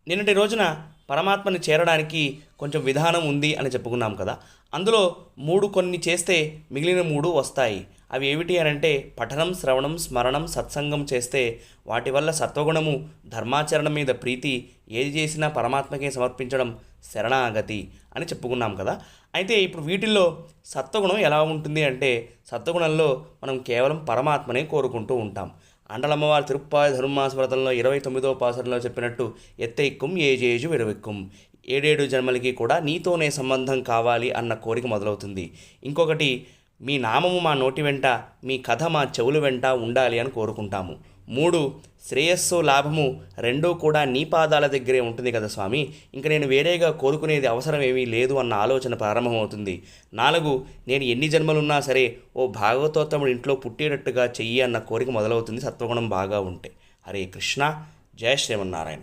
నిన్నటి రోజున పరమాత్మని చేరడానికి కొంచెం విధానం ఉంది అని చెప్పుకున్నాం కదా. అందులో కొన్ని చేస్తే మిగిలిన 3 వస్తాయి. అవి ఏమిటి అని అంటే పఠనం, శ్రవణం, స్మరణం, సత్సంగం చేస్తే వాటి వల్ల సత్వగుణము, ధర్మాచరణం మీద ప్రీతి, ఏది చేసినా పరమాత్మకే సమర్పించడం శరణాగతి అని చెప్పుకున్నాం కదా. అయితే ఇప్పుడు వీటిల్లో సత్వగుణం ఎలా ఉంటుంది అంటే సత్వగుణంలో మనం కేవలం పరమాత్మనే కోరుకుంటూ ఉంటాం. అండలమ్మవారి తిరుప్పాయ ధనుర్మాస వ్రతంలో 29వ పాసరంలో చెప్పినట్టు ఎత్తైక్కుం ఏజేజు విడవెక్కుం, 7 జన్మలకి కూడా నీతోనే సంబంధం కావాలి అన్న కోరిక మొదలవుతుంది. ఇంకొకటి, మీ నామము మా నోటి వెంట, మీ కథ మా చెవుల వెంట ఉండాలి అని కోరుకుంటాము. 3, శ్రేయస్సు లాభము రెండూ కూడా నీ పాదాల దగ్గరే ఉంటుంది కదా స్వామి, ఇంక నేను వేరేగా కోరుకునేది అవసరం ఏమీ లేదు అన్న ఆలోచన ప్రారంభమవుతుంది. 4, నేను ఎన్ని జన్మలున్నా సరే ఓ భాగవతోత్తముడు ఇంట్లో పుట్టేటట్టుగా చెయ్యి అన్న కోరిక మొదలవుతుంది సత్వగుణం బాగా ఉంటే. హరే కృష్ణ. జయ శ్రీమన్నారాయణ.